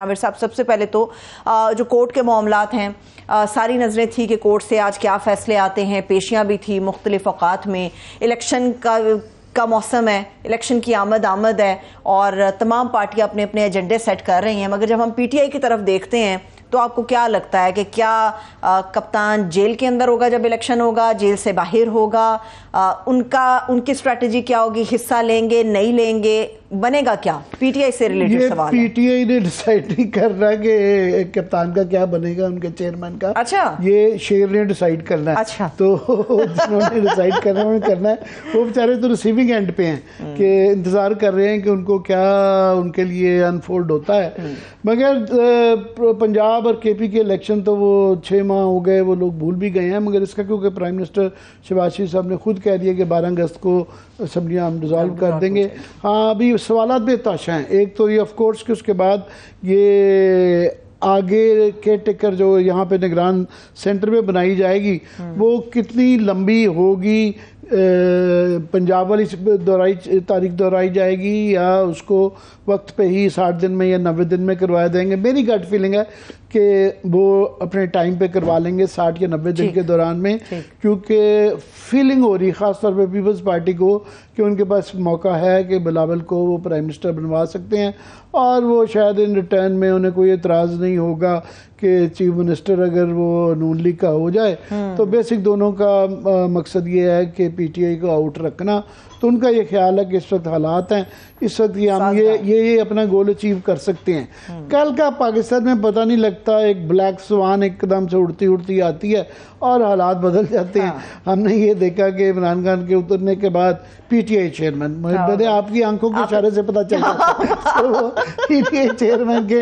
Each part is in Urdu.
عامر صاحب، سب سے پہلے تو جو کورٹ کے معاملات ہیں، ساری نظریں تھی کہ کورٹ سے آج کیا فیصلے آتے ہیں، پیشیاں بھی تھی مختلف اوقات میں، الیکشن کا موسم ہے، الیکشن کی آمد ہے اور تمام پارٹیاں اپنے اپنے ایجنڈے سیٹ کر رہی ہیں، مگر جب ہم پی ٹی آئی کی طرف دیکھتے ہیں تو آپ کو کیا لگتا ہے کہ کیا کپتان جیل کے اندر ہوگا جب الیکشن ہوگا، جیل سے باہر ہوگا، ان کی اسٹریٹجی کیا ہوگی، حصہ لیں گے نہیں لیں گے، بنے گا کیا؟ پی ٹی آئی سے ریلیٹڈ سوال ہے۔ پی ٹی آئی نے ڈیسائیڈ نہیں کر رہا کہ کپتان کا کیا بنے گا، ان کے چیئرمین کا۔ اچھا، یہ شیر نے ڈیسائیڈ کرنا ہے۔ اچھا، تو جنہوں نے ڈیسائیڈ کرنا ہے وہ بیچارے تو ریسیونگ اینڈ پہ ہیں کہ انتظار کر رہے ہیں کہ ان کو کیا ان کے لیے انفولڈ ہوتا ہے۔ مگر پنجاب اور کے پی کے الیکشن تو وہ 6 ماہ ہو گئے، وہ لوگ بھول بھی گئے ہیں، مگر اس کا کیونکہ پرائم منسٹر شہباز شریف صاحب نے خود کہہ دیا کہ 12 اگست کو اسمبلیاں ہم ڈیزالو کر دیں گے۔ ہاں، ابھی سوالات بے تحاشا ہیں۔ ایک تو یہ آف کورس کہ اس کے بعد یہ آگے کے ٹیکر جو یہاں پہ نگران سینٹر میں بنائی جائے گی وہ کتنی لمبی ہوگی، پنجاب والی تاریخ دہرائی جائے گی یا اس کو وقت پہ ہی 60 دن میں یا 90 دن میں کروایا دیں گے۔ میری گٹ فیلنگ ہے کہ وہ اپنے ٹائم پہ کروا لیں گے 60 یا 90 دن کے دوران میں، کیونکہ فیلنگ ہو رہی خاص طور پہ پیپلز پارٹی کو کہ ان کے پاس موقع ہے کہ بلاول کو وہ پرائم منسٹر بنوا سکتے ہیں، اور وہ شاید ان ریٹرن میں انہیں کوئی اعتراض نہیں ہوگا کہ چیف منسٹر اگر وہ نون لیگ کا ہو جائے تو بیسک دونوں کا مقصد یہ ہے کہ پی ٹی آئی کو آؤٹ رکھنا۔ تو ان کا یہ خیال ہے کہ اس وقت حالات ہیں، اس وقت ہم یہ اپنا گول اچیو کر سکتے ہیں۔ کل کا پاکستان میں پتہ نہیں لگتا، ایک بلیک سوان ایک قدم سے اڑتی آتی ہے اور حالات بدل جاتے ہیں۔ ہم نے یہ دیکھا کہ عمران خان کے اترنے کے بعد پی ٹی آئی چیئرمین، آپ کی آنکھوں کے اشارے سے پتہ چل جاتا ہے، پی ٹی آئی چیئرمین کے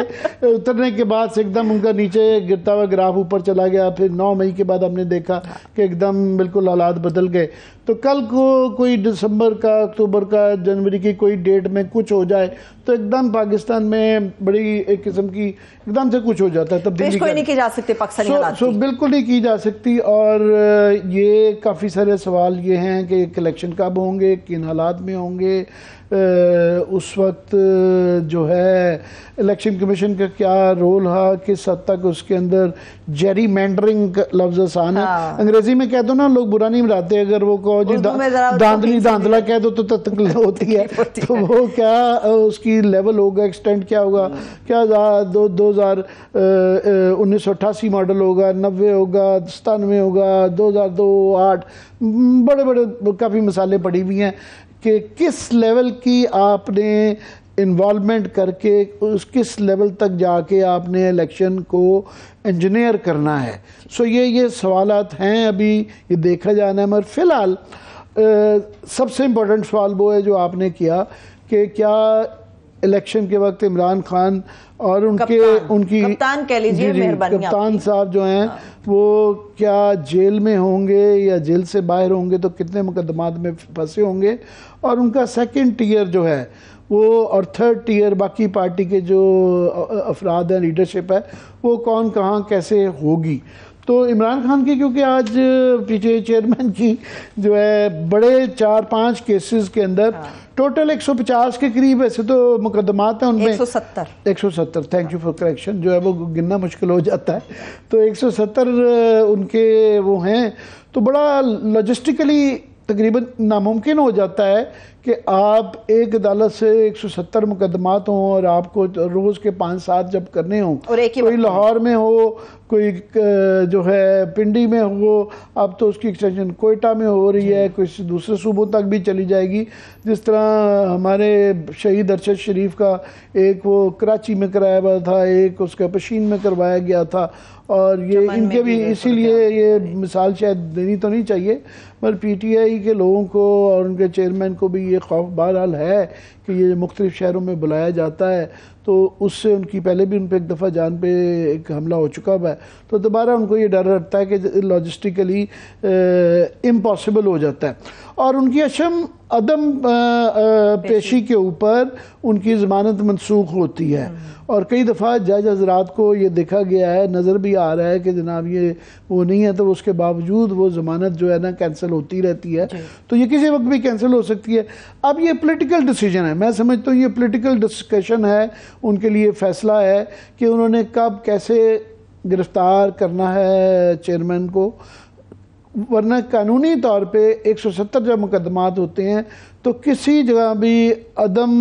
اترنے کے بعد سے ایک دم ان کا نیچے گرتا ہوا گراف اوپر چلا گیا۔ پھر 9 مئی کے بعد ہم نے دیکھا کہ ایک دم بالکل حالات بدل گئے۔ تو کل کو کوئی دسمبر کا، اکتوبر کا، جنوری کی کوئی ڈیٹ میں کچھ ہو جائے تو ایک دم پاکستان میں بڑی ایک قسم کی ایک دم سے کچھ ہو جاتا ہے، تبدیلی کوئی نہیں کی جا سکتی پاکستانی حالات کی، بالکل نہیں کی جا سکتی۔ اور یہ کافی سارے سوال یہ ہیں کہ الیکشن کب ہوں گے، کن حالات میں ہوں گے، اس وقت جو ہے الیکشن کمیشن کا کیا رول ہے، کس حد تک اس کے اندر جیری مینڈرنگ لفظ آسان ہے، انگریزی میں کہہ دو نا لوگ برا نہیں مناتے، اگر وہ کہو جی داندلا کہہ دو تو تکلیف ہوتی ہے، تو وہ کیا اس کی لیول ہوگا، ایکسٹینٹ کیا ہوگا، کیا 1988 ماڈل ہوگا، 90 ہوگا، 97 ہوگا، 2002، 8، بڑے کافی مسالے پڑی ہوئی ہیں کہ کس لیول کی آپ نے انوالومنٹ کر کے کس لیول تک جا کے آپ نے الیکشن کو انجینئر کرنا ہے۔ یہ سوالات ہیں، ابھی یہ دیکھا جانا ہے۔ مگر فی الحال سب سے امپورٹنٹ سوال وہ ہے جو آپ نے کیا کہ کیا الیکشن کے وقت عمران خان اور ان کی کپتان کہہ لیجیے، کپتان صاحب جو ہیں وہ کیا جیل میں ہوں گے یا جیل سے باہر ہوں گے، تو کتنے مقدمات میں پھنسے ہوں گے، اور ان کا سیکنڈ ٹیئر جو ہے وہ اور تھرڈ ٹیئر باقی پارٹی کے جو افراد ہیں، لیڈرشپ ہے، وہ کون کہاں کیسے ہوگی۔ تو عمران خان کی کیونکہ آج پی ٹی آئی چیئرمین کی جو ہے بڑے 4-5 کیسز کے اندر ٹوٹل 150 کے قریب ایسے تو مقدمات ہیں، ان میں 170 تھینک یو فار کریکشن، جو ہے وہ گننا مشکل ہو جاتا ہے، تو 170 ان کے وہ ہیں، تو بڑا لاجسٹکلی تقریباً ناممکن ہو جاتا ہے کہ آپ ایک عدالت سے 170 مقدمات ہوں اور آپ کو روز کے 5-7 جب کرنے ہوں، کوئی لاہور میں ہو، کوئی جو ہے پنڈی میں ہو، اب تو اس کی ایکسٹینشن کوئٹہ میں ہو رہی ہے، کوئی دوسرے صوبوں تک بھی چلی جائے گی، جس طرح ہمارے شہید ارشد شریف کا ایک وہ کراچی میں کرایا ہوا تھا، ایک اس کا پشین میں کروایا گیا تھا، اور یہ ان کے بھی اسی لیے یہ مثال شاید دینی تو نہیں چاہیے، مگر پی ٹی آئی کے لوگوں کو اور ان کے چیئرمین کو بھی یہ خوف بہرحال ہے کہ یہ مختلف شہروں میں بلایا جاتا ہے، تو اس سے ان کی پہلے بھی ان پہ ایک دفعہ جان پہ ایک حملہ ہو چکا ہوا ہے، تو دوبارہ ان کو یہ ڈر رہتا ہے کہ لاجسٹکلی امپاسبل ہو جاتا ہے۔ اور ان کی عدم پیشی کے اوپر ان کی ضمانت منسوخ ہوتی ہے، اور کئی دفعہ جج حضرات کو یہ دیکھا گیا ہے، نظر بھی آ رہا ہے کہ جناب یہ وہ نہیں ہے، تو اس کے باوجود وہ ضمانت جو ہے نا کینسل ہوتی رہتی ہے، تو یہ کسی وقت بھی کینسل ہو سکتی ہے۔ اب یہ پولیٹیکل ڈیسیجن ہے، میں سمجھتا ہوں یہ پولیٹیکل ڈسکشن ہے، ان کے لیے فیصلہ ہے کہ انہوں نے کب کیسے گرفتار کرنا ہے چیئرمین کو، ورنہ قانونی طور پہ 170 جب مقدمات ہوتے ہیں تو کسی جگہ بھی عدم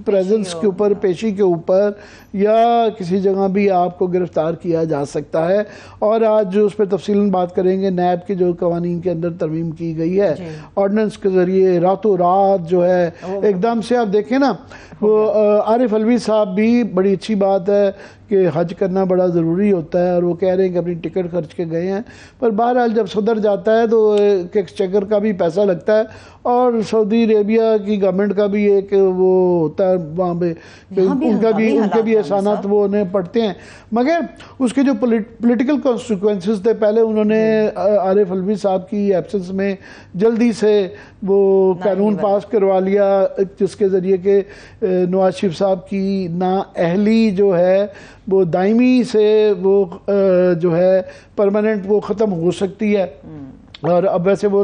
پریزنس کے اوپر، پیشی کے اوپر یا کسی جگہ بھی آپ کو گرفتار کیا جا سکتا ہے. اور آج جو اس پہ تفصیلاً بات کریں گے، نیب کے جو قوانین کے اندر ترمیم کی گئی ہے آرڈیننس کے ذریعے، راتوں رات جو ہے ایک دم سے آپ دیکھیں نا، وہ عارف علوی صاحب بھی بڑی اچھی بات ہے کہ حج کرنا بڑا ضروری ہوتا ہے، اور وہ کہہ رہے ہیں کہ اپنی ٹکٹ خرچ کے گئے ہیں، پر بہرحال جب صدر جاتا ہے تو ایکسچیکر کا بھی پیسہ لگتا ہے، اور سعودی عربیہ کی گورنمنٹ کا بھی ایک وہ ہوتا ہے وہاں پہ، ان کے بھی احسانات وہ انہیں پڑھتے ہیں. مگر اس کے جو پولیٹیکل کانسیکوینسز تھے، پہلے انہوں نے عارف علوی صاحب کی ایبسنس میں جلدی سے وہ قانون پاس کروا لیا، جس کے ذریعے کہ نواز شریف صاحب کی نااہلی جو ہے وہ دائمی سے وہ جو ہے پرماننٹ وہ ختم ہو سکتی ہے. اور اب ویسے وہ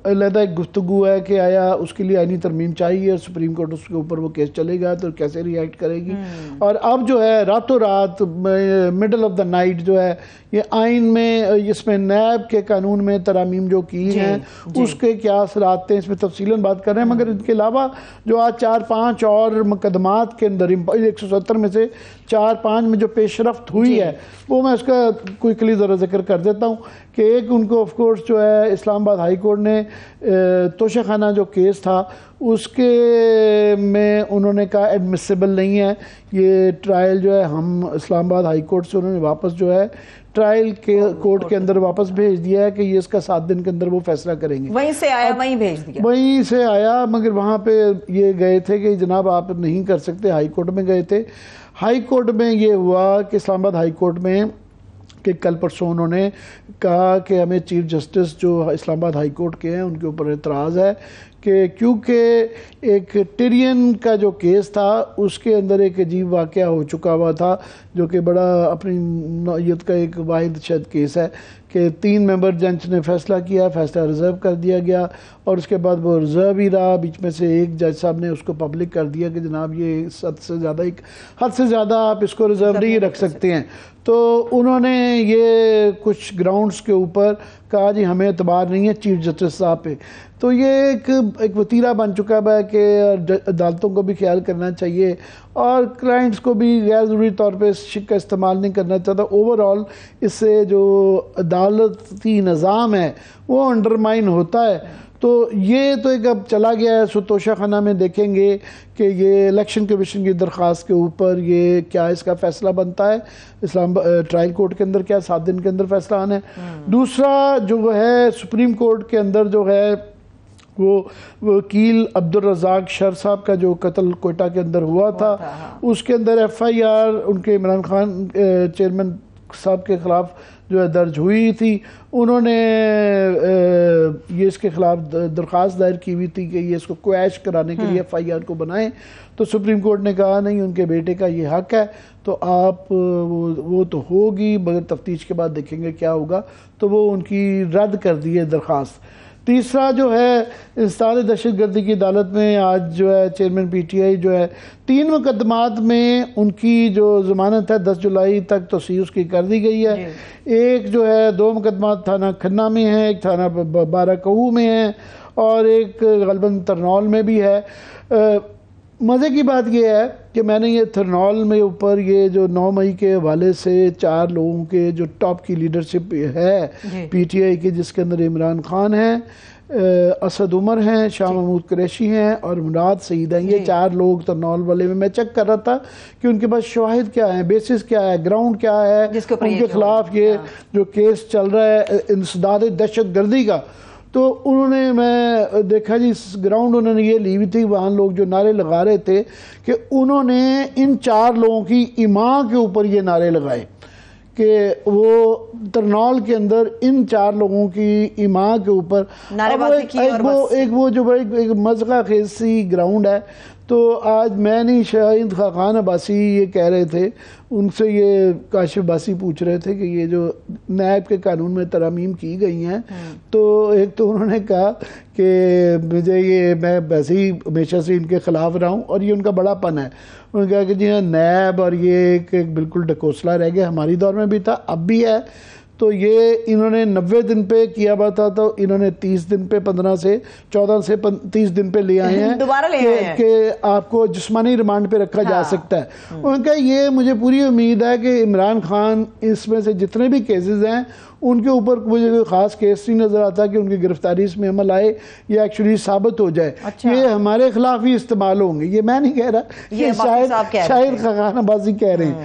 علیحدہ ایک گفتگو ہے کہ آیا اس کے لیے آئینی ترمیم چاہیے، سپریم کورٹ اس کے اوپر وہ کیس چلے گا تو کیسے ری ایکٹ کرے گی. اور اب جو ہے راتوں رات مڈل آف دا نائٹ جو ہے یہ آئین میں، اس میں نیب کے قانون میں ترامیم جو کی ہیں اس کے کیا اثرات ہیں، اس میں تفصیلاً بات کر رہے ہیں. مگر ان کے علاوہ جو آج 4-5 اور مقدمات کے اندر 170 میں سے 4-5 میں جو پیش رفت ہوئی ہے، وہ میں اس کا کوئکلی ذرا ذکر کر دیتا ہوں کہ ایک ان کو آف کورس جو ہے اسلام آباد ہائی کورٹ نے توشہ خانہ جو کیس تھا اس کے میں انہوں نے کہا ایڈمیسیبل نہیں ہے یہ ٹرائل جو ہے، ہم اسلام آباد ہائی کورٹ سے انہوں نے واپس جو ہے ٹرائل کے کورٹ کے اندر واپس بھیج دیا ہے کہ یہ اس کا 7 دن کے اندر وہ فیصلہ کریں گے. وہیں سے آیا وہیں بھیج دیا، وہیں سے آیا. مگر وہاں پہ یہ گئے تھے کہ جناب آپ نہیں کر سکتے، ہائی کورٹ میں گئے تھے. ہائی کورٹ میں یہ ہوا کہ اسلام آباد ہائی کورٹ میں کہ کل پرسوں انہوں نے کہا کہ ہمیں چیف جسٹس جو اسلام آباد ہائی کورٹ کے ہیں ان کے اوپر اعتراض ہے کہ کیونکہ ایک ٹیرین کا جو کیس تھا اس کے اندر ایک عجیب واقعہ ہو چکا ہوا تھا جو کہ بڑا اپنی نوعیت کا ایک واحد شاید کیس ہے کہ 3 ممبر جج نے فیصلہ کیا، فیصلہ ریزرو کر دیا گیا، اور اس کے بعد وہ ریزرو ہی رہا. بیچ میں سے ایک جج صاحب نے اس کو پبلک کر دیا کہ جناب یہ حد سے زیادہ آپ اس کو ریزرو نہیں رکھ سکتے ہیں. تو انہوں نے یہ کچھ گراؤنڈز کے اوپر کہا جی ہمیں اعتبار نہیں ہے چیف جسٹس صاحب پہ. تو یہ ایک وتیرہ بن چکا ہے کہ عدالتوں کو بھی خیال کرنا چاہیے اور کلائنٹس کو بھی غیر ضروری طور پہ اس شک کا استعمال نہیں کرنا چاہتا. اوورآل اس سے جو عدالتی نظام ہے وہ انڈرمائن ہوتا ہے. تو یہ تو ایک اب چلا گیا ہے. سو توشہ خانہ میں دیکھیں گے کہ یہ الیکشن کمیشن کی درخواست کے اوپر یہ کیا اس کا فیصلہ بنتا ہے. ٹرائل کورٹ کے اندر کیا 7 دن کے اندر فیصلہ آنا ہے. دوسرا جو ہے سپریم کورٹ کے اندر جو ہے وہ وکیل عبدالرزاق شر صاحب کا جو قتل کوئٹہ کے اندر ہوا تھا اس کے اندر FIR ان کے عمران خان چیئرمین صاحب کے خلاف جو ہے درج ہوئی تھی. انہوں نے یہ اس کے خلاف درخواست دائر کی ہوئی تھی کہ یہ اس کو کویش کرانے کے لیے FIR کو بنائیں. تو سپریم کورٹ نے کہا نہیں، ان کے بیٹے کا یہ حق ہے تو آپ وہ تو ہوگی مگر تفتیش کے بعد دیکھیں گے کیا ہوگا. تو وہ ان کی رد کر دی ہے درخواست. تیسرا جو ہے انسداد دہشت گردی کی عدالت میں آج جو ہے چیئرمین PTI جو ہے 3 مقدمات میں ان کی جو ضمانت ہے 10 جولائی تک توسیع اس کی کر دی گئی ہے. ایک جو ہے 2 مقدمات تھانہ کھنہ میں ہیں، ایک تھانہ بارہ کہو میں ہے اور ایک غالباً ترنول میں بھی ہے. مزے کی بات یہ ہے کہ میں نے یہ تھرنول میں اوپر یہ جو 9 مئی کے حوالے سے 4 لوگوں کے جو ٹاپ کی لیڈرشپ ہے PTI کی، جس کے اندر عمران خان ہیں، اسد عمر ہیں، شاہ محمود قریشی ہیں اور مراد سعید ہیں. یہ 4 لوگ ترنول والے میں چیک کر رہا تھا کہ ان کے پاس شواہد کیا ہیں، بیسس کیا ہے، گراؤنڈ کیا ہے ان کے خلاف یہ جو کیس چل رہا ہے انسداد دہشت گردی کا. تو انہوں نے میں دیکھا جی گراؤنڈ انہوں نے یہ لی ہوئی تھی، وہاں لوگ جو نعرے لگا رہے تھے کہ انہوں نے ان 4 لوگوں کی ایماں کے اوپر یہ نعرے لگائے کہ وہ ترنول کے اندر ان 4 لوگوں کی ایماں کے اوپر ایک وہ جو ایک مذاق خیز سی گراؤنڈ ہے. تو آج میں نہیں شاہد خاقان عباسی یہ کہہ رہے تھے، ان سے یہ کاشف عباسی پوچھ رہے تھے کہ یہ جو نیب کے قانون میں ترامیم کی گئی ہیں، تو ایک تو انہوں نے کہا کہ مجھے یہ میں ویسے ہی ہمیشہ سے ان کے خلاف رہا ہوں اور یہ ان کا بڑا پن ہے. انہوں نے کہا کہ جی نیب اور یہ ایک بالکل ڈکوسلا رہ گیا، ہماری دور میں بھی تھا اب بھی ہے. تو یہ انہوں نے 90 دن پہ کیا ہوا تھا، تو انہوں نے 30 دن پہ 14 سے 30 دن پہ لے آئے ہیں دوبارہ لے آئے ہیں کہ آپ کو جسمانی ریمانڈ پہ رکھا جا سکتا ہے. انہوں نے کہا یہ مجھے پوری امید ہے کہ عمران خان اس میں سے جتنے بھی کیسز ہیں ان کے اوپر مجھے کوئی خاص کیس نہیں نظر آتا کہ ان کی گرفتاری اس میں عمل آئے یا ایکچولی ثابت ہو جائے. یہ ہمارے خلاف ہی استعمال ہوں گے، یہ میں نہیں کہہ رہا، یہ شاہد خاقان عباسی کہہ رہے ہیں.